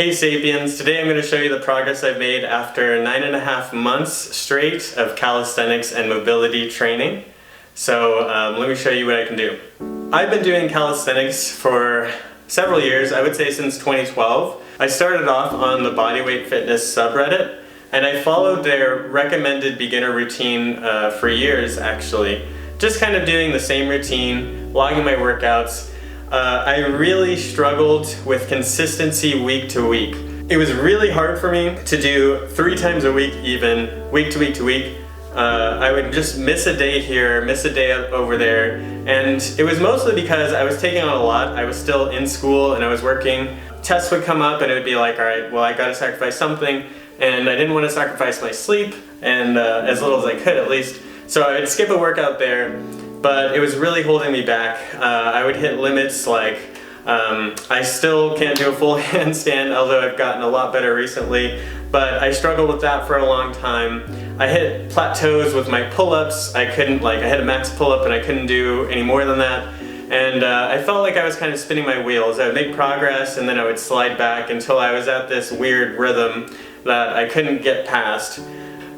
Hey Sapiens, today I'm going to show you the progress I've made after 9.5 months straight of calisthenics and mobility training. So let me show you what I can do. I've been doing calisthenics for several years, I would say since 2012. I started off on the Bodyweight fitness subreddit, and I followed their recommended beginner routine for years actually. Just kind of doing the same routine, logging my workouts. I really struggled with consistency week to week. It was really hard for me to do 3 times a week even, week to week to week. I would just miss a day here, miss a day over there, and it was mostly because I was taking on a lot. I was still in school and I was working. Tests would come up and it would be like, alright, well I gotta sacrifice something, and I didn't want to sacrifice my sleep, and as little as I could at least. So I would skip a workout there. But it was really holding me back. I would hit limits like, I still can't do a full handstand, although I've gotten a lot better recently, but I struggled with that for a long time. I hit plateaus with my pull-ups. I had a max pull-up and I couldn't do any more than that. And I felt like I was kind of spinning my wheels. I would make progress and then I would slide back until I was at this weird rhythm that I couldn't get past.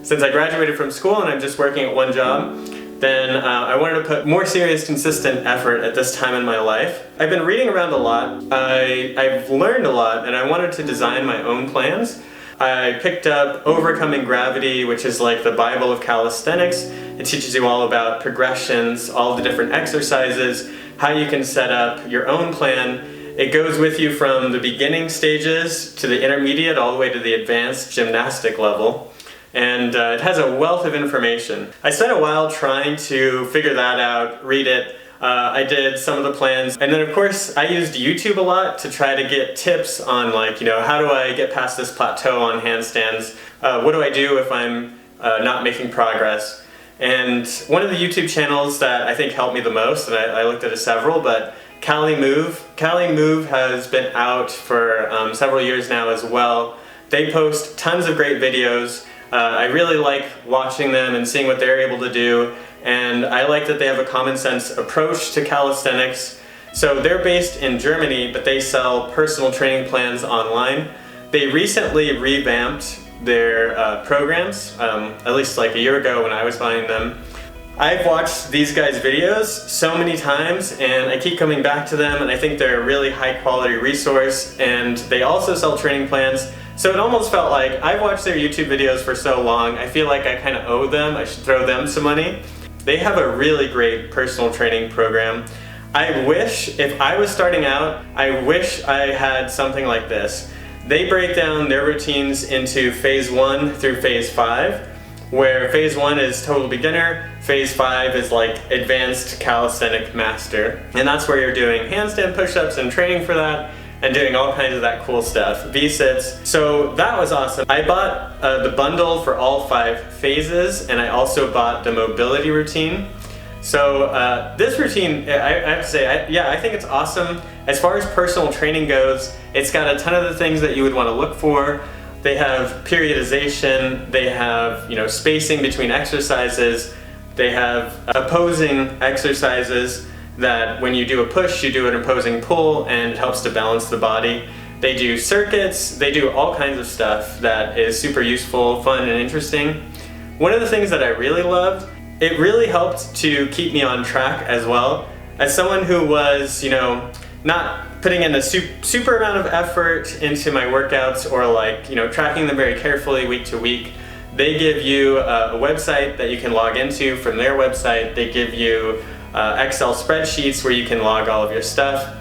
Since I graduated from school and I'm just working at one job, then I wanted to put more serious, consistent effort at this time in my life. I've been reading around a lot. I've learned a lot, and I wanted to design my own plans. I picked up Overcoming Gravity, which is like the Bible of calisthenics. It teaches you all about progressions, all the different exercises, how you can set up your own plan. It goes with you from the beginning stages to the intermediate, all the way to the advanced gymnastic level. And it has a wealth of information. I spent a while trying to figure that out, read it. I did some of the plans, and then of course I used YouTube a lot to try to get tips on, like, how do I get past this plateau on handstands? What do I do if I'm not making progress? And one of the YouTube channels that I think helped me the most, and I looked at several, but Calimove has been out for several years now as well. They post tons of great videos. I really like watching them and seeing what they're able to do, and I like that they have a common sense approach to calisthenics. So they're based in Germany, but they sell personal training plans online. They recently revamped their programs, at least like a year ago when I was buying them. I've watched these guys' videos so many times and I keep coming back to them, and I think they're a really high quality resource, and they also sell training plans. So it almost felt like I've watched their YouTube videos for so long, I feel like I kind of owe them, I should throw them some money. They have a really great personal training program. I wish, if I was starting out, I wish I had something like this. They break down their routines into phase 1 through phase 5, where phase 1 is total beginner, phase 5 is like advanced calisthenic master. And that's where you're doing handstand push-ups and training for that, and doing all kinds of that cool stuff, V-sits. So that was awesome. I bought the bundle for all 5 phases, and I also bought the mobility routine. So this routine, I have to say, I think it's awesome. As far as personal training goes, it's got a ton of the things that you would want to look for. They have periodization, they have spacing between exercises, they have opposing exercises, that when you do a push, you do an opposing pull, and it helps to balance the body. They do circuits, they do all kinds of stuff that is super useful, fun, and interesting. One of the things that I really loved, it really helped to keep me on track as well. As someone who was, not putting in a super amount of effort into my workouts, or tracking them very carefully week to week, they give you a website that you can log into from their website. They give you Excel spreadsheets where you can log all of your stuff,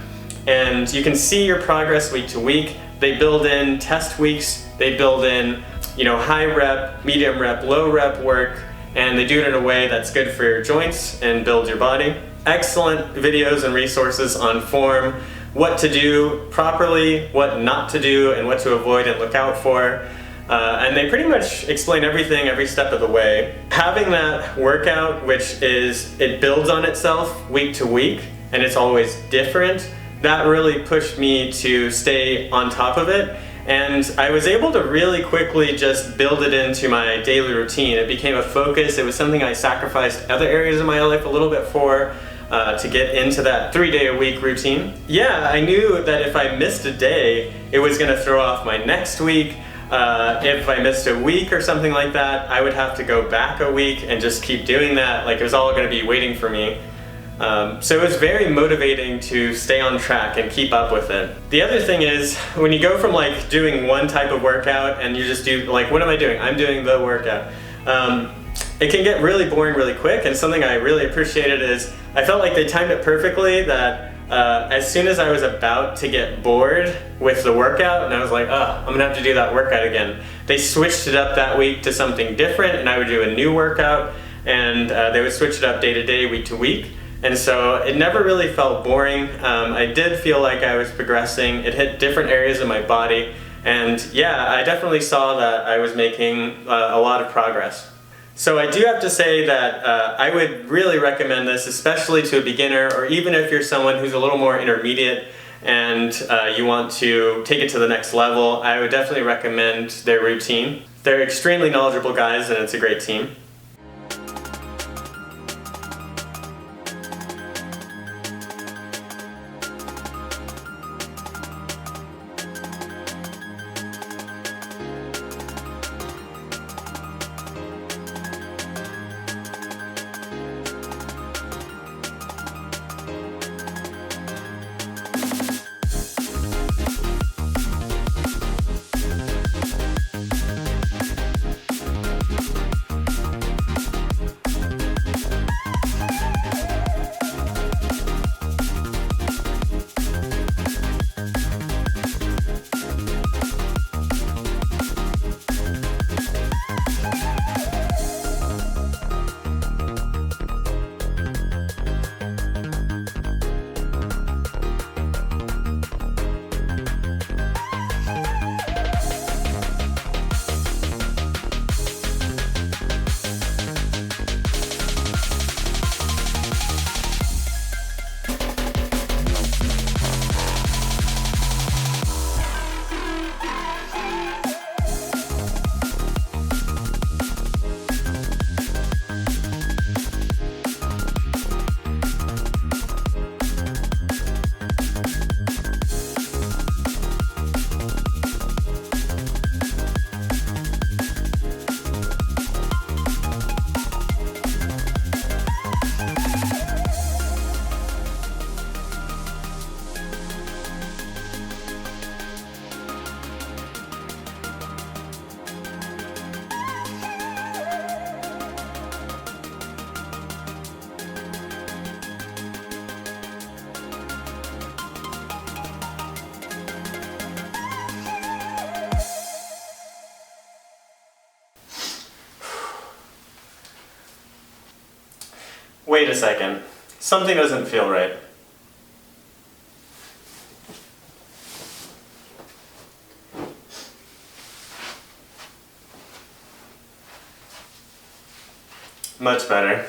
and you can see your progress week to week. They build in test weeks, they build in high rep, medium rep, low rep work, and they do it in a way that's good for your joints and build your body. Excellent videos and resources on form, what to do properly, what not to do, and what to avoid and look out for. And they pretty much explain everything every step of the way. Having that workout, it builds on itself week to week, and it's always different, that really pushed me to stay on top of it. And I was able to really quickly just build it into my daily routine. It became a focus. It was something I sacrificed other areas of my life a little bit for. to get into that 3-day-a-week routine. Yeah, I knew that if I missed a day, it was going to throw off my next week. If I missed a week or something like that, I would have to go back a week and just keep doing that. Like, it was all going to be waiting for me. So it was very motivating to stay on track and keep up with it. The other thing is, when you go from like doing one type of workout and you just do like, what am I doing? I'm doing the workout. It can get really boring really quick, and something I really appreciated is I felt like they timed it perfectly that as soon as I was about to get bored with the workout and I was like, oh, I'm gonna have to do that workout again, they switched it up that week to something different, and I would do a new workout, and they would switch it up day to day, week to week. And so it never really felt boring. I did feel like I was progressing. It hit different areas of my body. And yeah, I definitely saw that I was making a lot of progress. So I do have to say that I would really recommend this, especially to a beginner, or even if you're someone who's a little more intermediate and you want to take it to the next level. I would definitely recommend their routine. They're extremely knowledgeable guys, and it's a great team. Wait a second. Something doesn't feel right. Much better.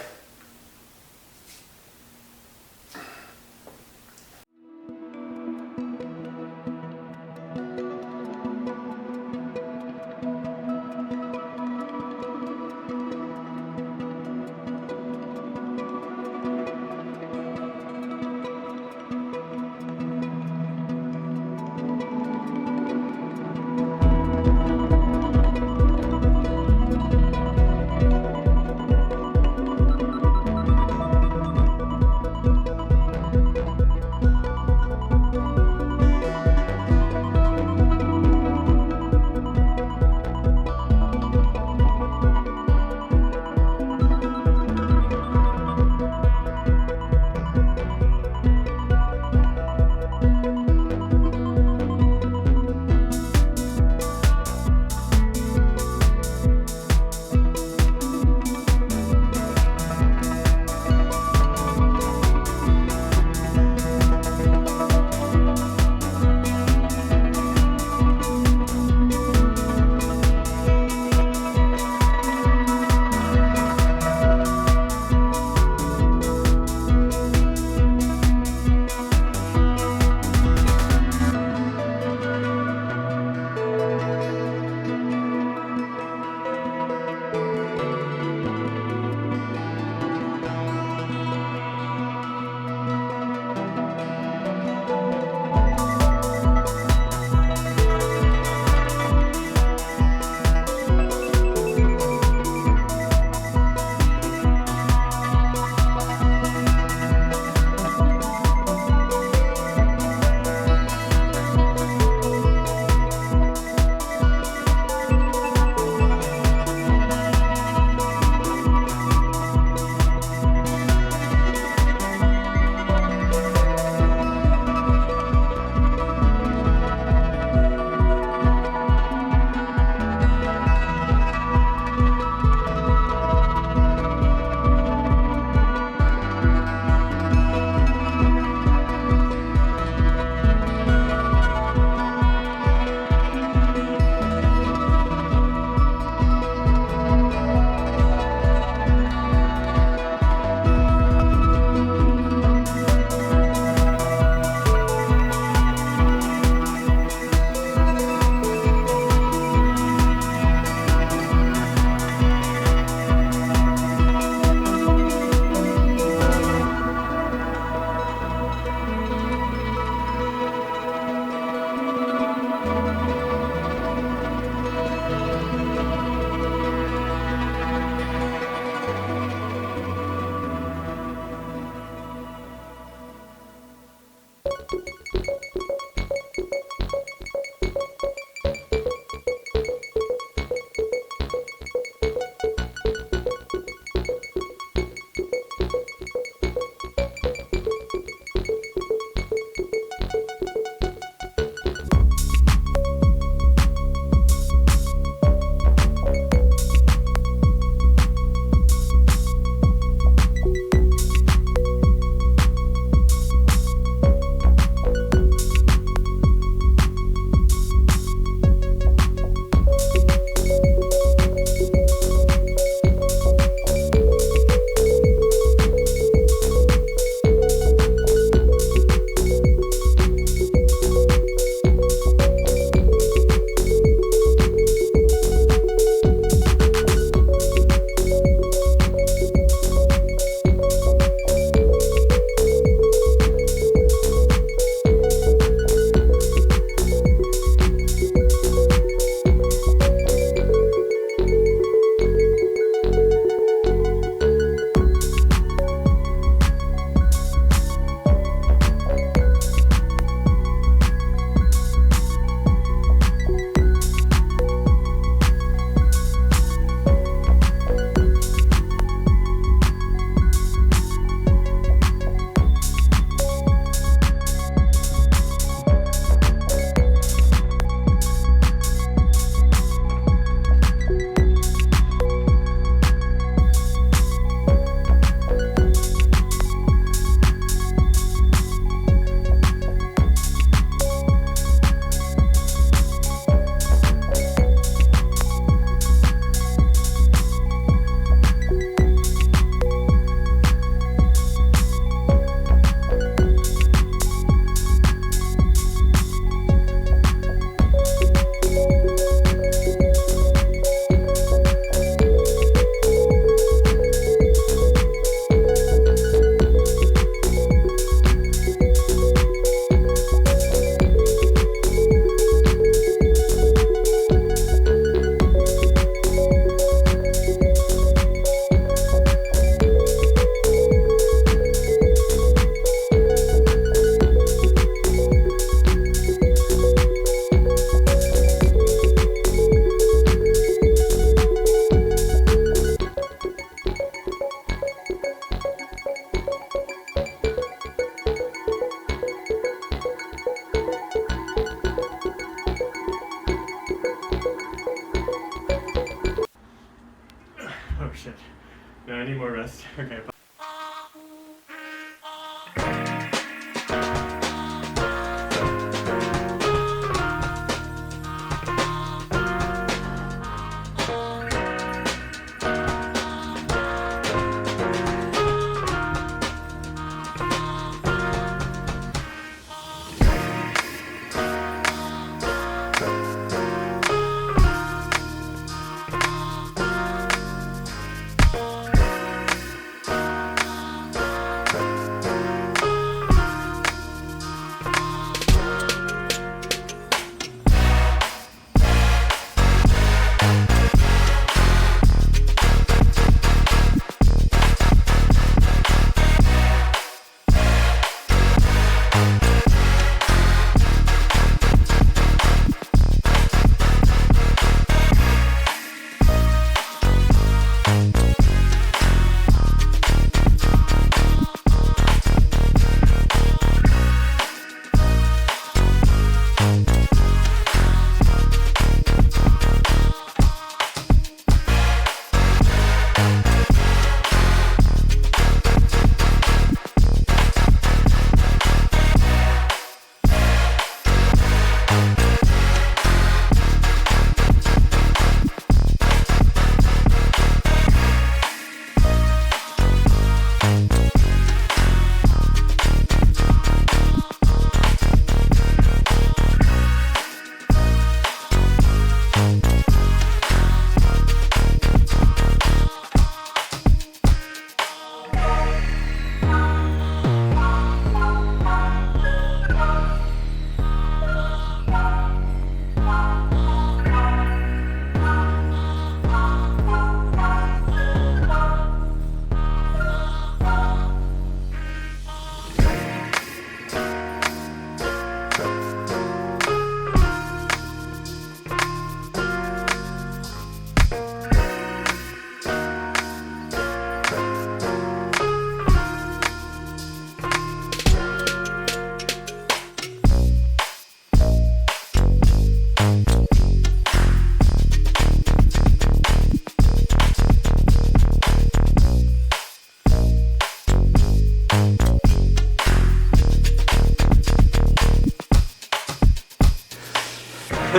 No, I need more rest. Okay.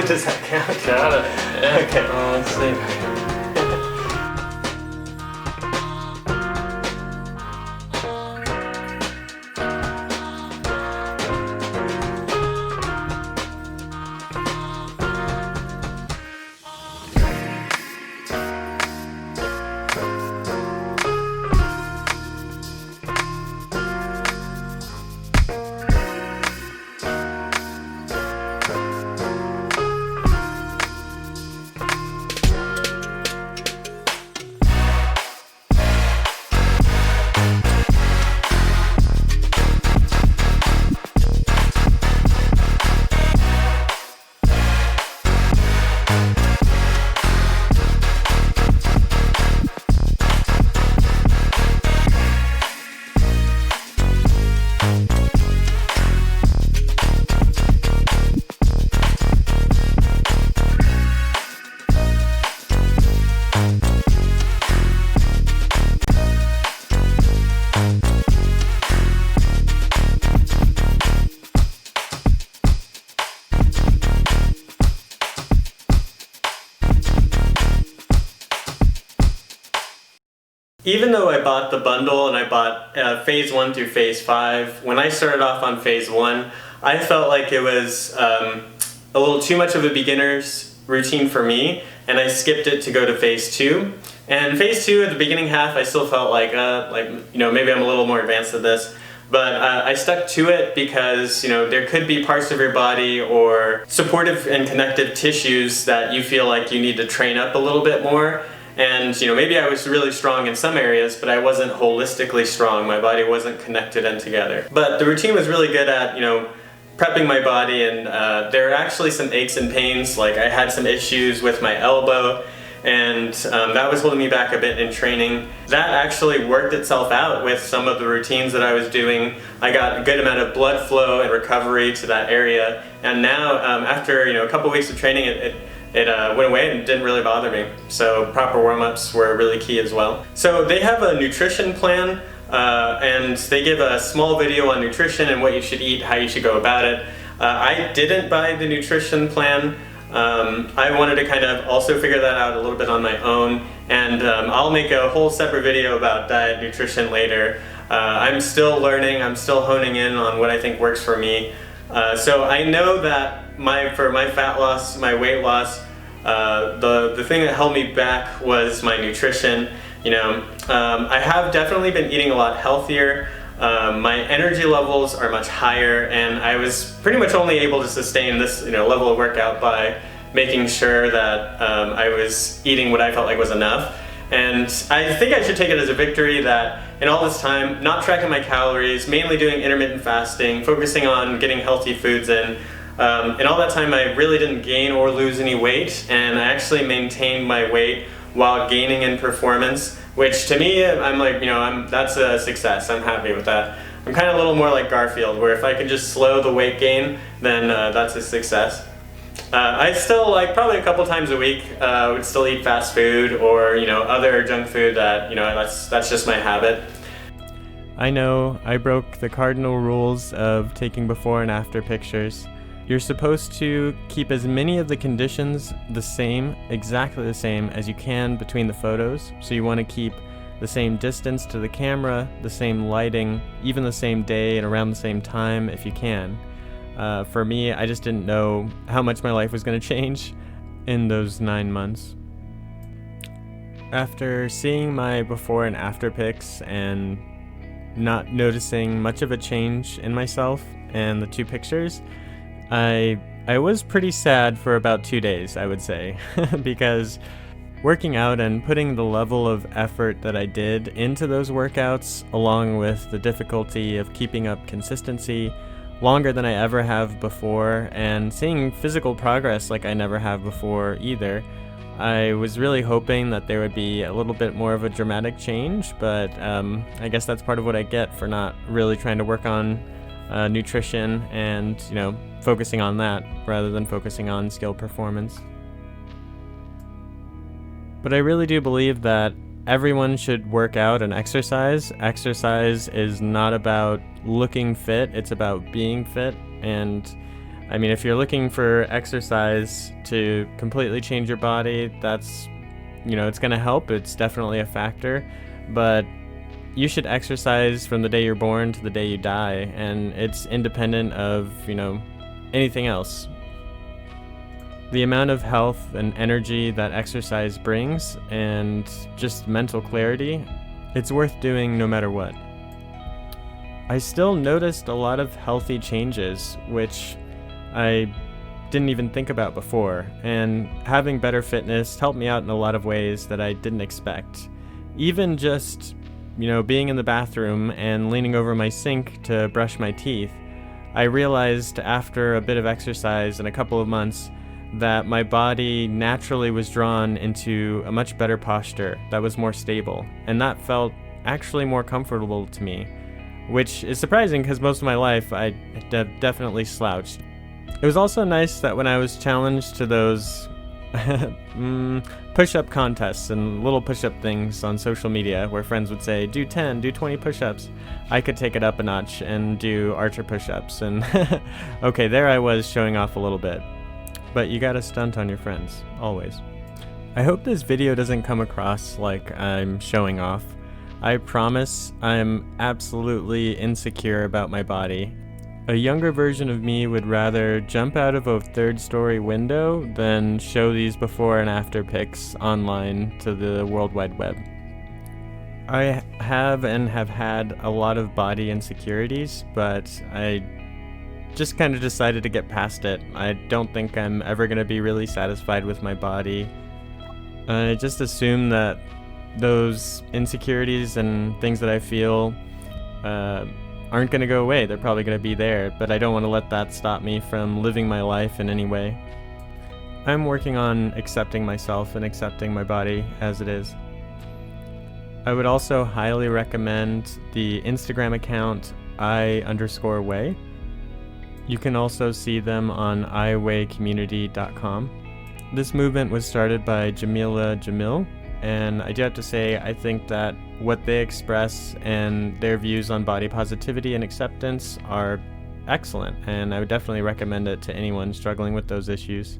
Does that count? Got it. Yeah. Okay. Let's see. Even though I bought the bundle and I bought phase 1 through phase 5, when I started off on phase 1, I felt like it was a little too much of a beginner's routine for me, and I skipped it to go to phase 2. And phase 2, at the beginning half, I still felt like maybe I'm a little more advanced at this. But I stuck to it because, there could be parts of your body or supportive and connective tissues that you feel like you need to train up a little bit more. And maybe I was really strong in some areas, but I wasn't holistically strong. My body wasn't connected and together. But the routine was really good at, prepping my body, and there are actually some aches and pains. Like I had some issues with my elbow, and that was holding me back a bit in training. That actually worked itself out with some of the routines that I was doing. I got a good amount of blood flow and recovery to that area, and now after a couple weeks of training, it it went away and didn't really bother me. So proper warm-ups were really key as well. So they have a nutrition plan, and they give a small video on nutrition and what you should eat, how you should go about it. I didn't buy the nutrition plan. I wanted to kind of also figure that out a little bit on my own, and I'll make a whole separate video about diet nutrition later. I'm still learning, I'm still honing in on what I think works for me. So I know that for my fat loss, my weight loss, the thing that held me back was my nutrition. I have definitely been eating a lot healthier. My energy levels are much higher, and I was pretty much only able to sustain this level of workout by making sure that I was eating what I felt like was enough. And I think I should take it as a victory that in all this time, not tracking my calories, mainly doing intermittent fasting, focusing on getting healthy foods in all that time I really didn't gain or lose any weight, and I actually maintained my weight while gaining in performance, which to me, I'm like, that's a success. I'm happy with that. I'm kind of a little more like Garfield, where if I could just slow the weight gain, then that's a success. I still, probably a couple times a week, would still eat fast food or, other junk food that, that's just my habit. I know I broke the cardinal rules of taking before and after pictures. You're supposed to keep as many of the conditions the same, exactly the same as you can between the photos. So you want to keep the same distance to the camera, the same lighting, even the same day and around the same time if you can. For me, I just didn't know how much my life was going to change in those 9 months. After seeing my before and after pics and not noticing much of a change in myself and the two pictures, I was pretty sad for about 2 days, I would say, because working out and putting the level of effort that I did into those workouts, along with the difficulty of keeping up consistency longer than I ever have before, and seeing physical progress like I never have before either, I was really hoping that there would be a little bit more of a dramatic change, but I guess that's part of what I get for not really trying to work on nutrition and, focusing on that rather than focusing on skill performance. But I really do believe that everyone should work out and exercise. Exercise is not about looking fit, it's about being fit. And I mean, if you're looking for exercise to completely change your body, that's, it's going to help. It's definitely a factor. But you should exercise from the day you're born to the day you die. And it's independent of, anything else. The amount of health and energy that exercise brings and just mental clarity, it's worth doing no matter what. I still noticed a lot of healthy changes, which I didn't even think about before, and having better fitness helped me out in a lot of ways that I didn't expect. Even just, being in the bathroom and leaning over my sink to brush my teeth, I realized after a bit of exercise and a couple of months that my body naturally was drawn into a much better posture that was more stable, and that felt actually more comfortable to me, which is surprising because most of my life I definitely slouched. It was also nice that when I was challenged to those push-up contests and little push-up things on social media where friends would say, do 10, do 20 push-ups, I could take it up a notch and do archer push-ups, and okay, there I was showing off a little bit. But you gotta stunt on your friends, always. I hope this video doesn't come across like I'm showing off. I promise I'm absolutely insecure about my body. A younger version of me would rather jump out of a third-story window than show these before and after pics online to the World Wide Web. I have and have had a lot of body insecurities, but I just kind of decided to get past it. I don't think I'm ever going to be really satisfied with my body. I just assume that those insecurities and things that I feel aren't going to go away. They're probably going to be there, but I don't want to let that stop me from living my life in any way. I'm working on accepting myself and accepting my body as it is. I would also highly recommend the Instagram account I_way. You can also see them on iwaycommunity.com. This movement was started by Jamila Jamil, and I do have to say I think that what they express and their views on body positivity and acceptance are excellent, and I would definitely recommend it to anyone struggling with those issues.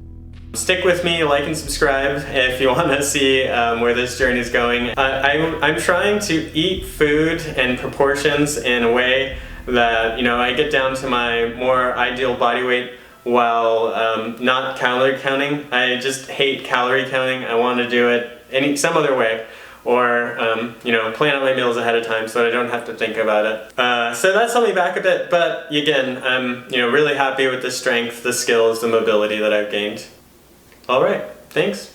Stick with me, like and subscribe if you want to see where this journey is going. I'm trying to eat food and proportions in a way that, you know, I get down to my more ideal body weight while not calorie counting. I just hate calorie counting. I want to do it some other way, or you know, plan out my meals ahead of time so that I don't have to think about it. So that's held me back a bit, but again, I'm really happy with the strength, the skills, the mobility that I've gained. All right, thanks.